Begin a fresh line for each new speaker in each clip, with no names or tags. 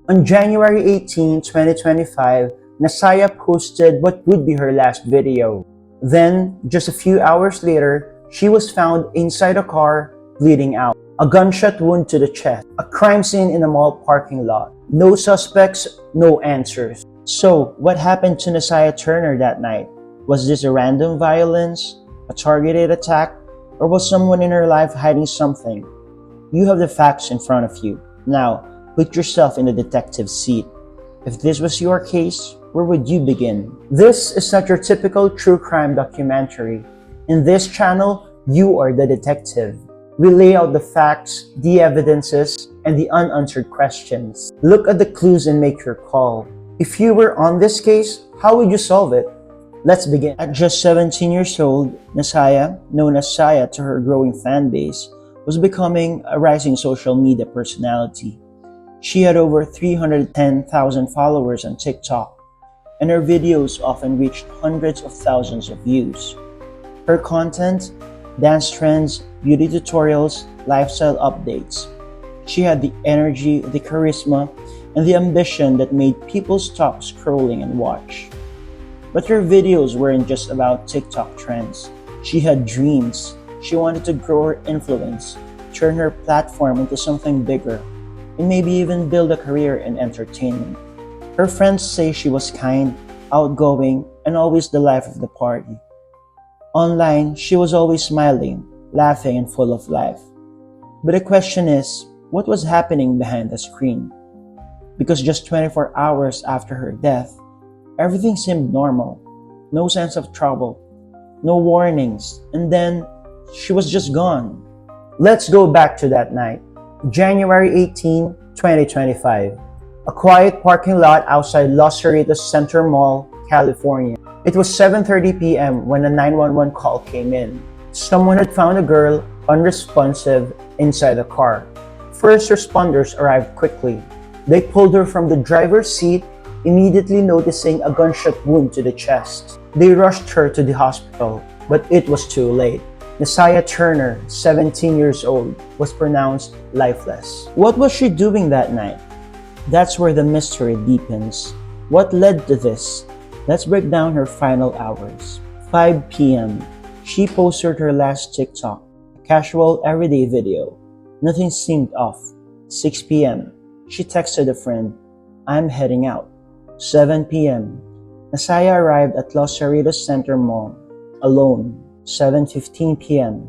On January 18, 2025, Nasiah posted what would be her last video. Then, just a few hours later, she was found inside a car, bleeding out. A gunshot wound to the chest. A crime scene in a mall parking lot. No suspects, no answers. So, what happened to Nasiah Turner that night? Was this a random violence, a targeted attack, or was someone in her life hiding something? You have the facts in front of you. Now, put yourself in the detective's seat. If this was your case, where would you begin? This is not your typical true crime documentary. In this channel, you are the detective. We lay out the facts, the evidences, and the unanswered questions. Look at the clues and make your call. If you were on this case, how would you solve it? Let's begin. At just 17 years old, Nasiah, known as Siyah to her growing fan base, was becoming a rising social media personality. She had over 310,000 followers on TikTok, and her videos often reached hundreds of thousands of views. Her content, dance trends, beauty tutorials, lifestyle updates. She had the energy, the charisma, and the ambition that made people stop scrolling and watch. But her videos weren't just about TikTok trends. She had dreams. She wanted to grow her influence, turn her platform into something bigger, and maybe even build a career in entertainment. Her friends say she was kind, outgoing, and always the life of the party. Online, she was always smiling, laughing, and full of life. But the question is, what was happening behind the screen? Because just 24 hours after her death, everything seemed normal. No sense of trouble, no warnings, and then she was just gone. Let's go back to that night. January 18, 2025. A quiet parking lot outside Los Cerritos Center Mall, California. It was 7:30 p.m. when a 911 call came in. Someone had found a girl, unresponsive, inside the car. First responders arrived quickly. They pulled her from the driver's seat, immediately noticing a gunshot wound to the chest. They rushed her to the hospital, but it was too late. Nasiah Turner, 17 years old, was pronounced lifeless. What was she doing that night? That's where the mystery deepens. What led to this? Let's break down her final hours. 5 p.m. She posted her last TikTok, a casual everyday video. Nothing seemed off. 6 p.m. She texted a friend, "I'm heading out." 7 p.m. Nasiah arrived at Los Cerritos Center Mall, alone. 7:15 p.m.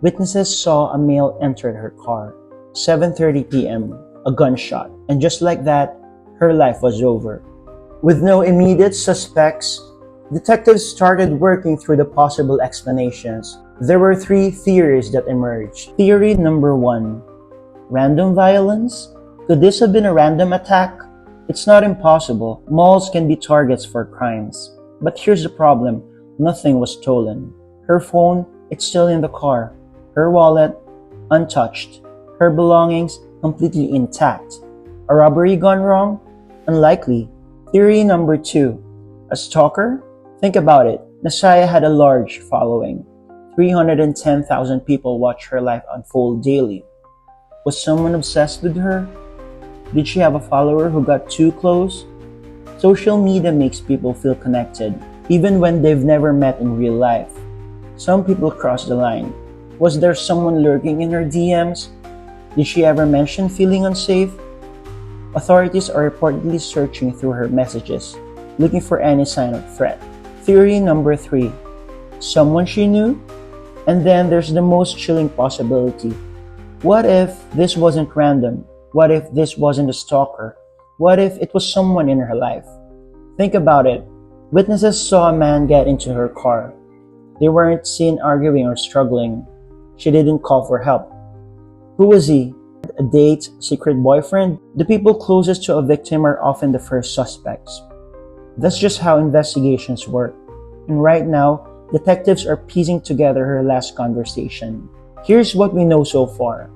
Witnesses saw a male enter her car. 7:30 p.m. A gunshot. And just like that, her life was over. With no immediate suspects, detectives started working through the possible explanations. There were 3 theories that emerged. Theory number 1. Random violence? Could this have been a random attack? It's not impossible. Malls can be targets for crimes. But here's the problem. Nothing was stolen. Her phone, it's still in the car. Her wallet, untouched. Her belongings, completely intact. A robbery gone wrong? Unlikely. Theory number 2. A stalker? Think about it. Nasiah had a large following. 310,000 people watch her life unfold daily. Was someone obsessed with her? Did she have a follower who got too close? Social media makes people feel connected, even when they've never met in real life. Some people cross the line. Was there someone lurking in her DMs? Did she ever mention feeling unsafe? Authorities are reportedly searching through her messages, looking for any sign of threat. Theory number 3. Someone she knew? And then there's the most chilling possibility. What if this wasn't random? What if this wasn't a stalker? What if it was someone in her life? Think about it. Witnesses saw a man get into her car. They weren't seen arguing or struggling. She didn't call for help. Who was he? A date? Secret boyfriend? The people closest to a victim are often the first suspects. That's just how investigations work. And right now, detectives are piecing together her last conversation. Here's what we know so far.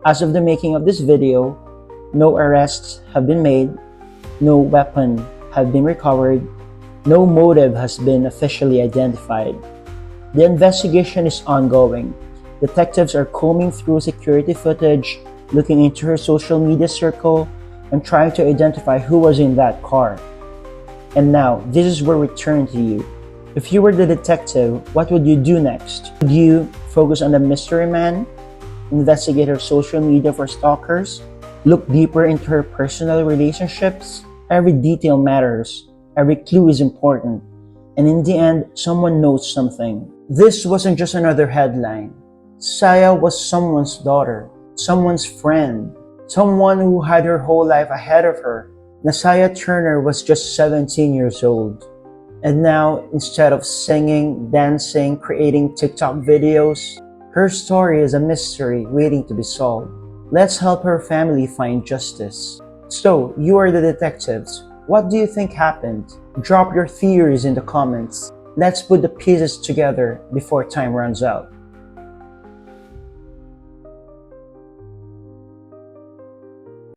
As of the making of this video, no arrests have been made, no weapon have been recovered, no motive has been officially identified. The investigation is ongoing. Detectives are combing through security footage, looking into her social media circle, and trying to identify who was in that car. And now, this is where we turn to you. If you were the detective, what would you do next? Would you focus on the mystery man? Investigate her social media for stalkers? Look deeper into her personal relationships? Every detail matters. Every clue is important. And in the end, someone knows something. This wasn't just another headline. Siyah was someone's daughter, someone's friend, someone who had her whole life ahead of her. Nasiah Turner was just 17 years old. And now, instead of singing, dancing, creating TikTok videos, her story is a mystery waiting to be solved. Let's help her family find justice. So, you are the detectives. What do you think happened? Drop your theories in the comments. Let's put the pieces together before time runs out.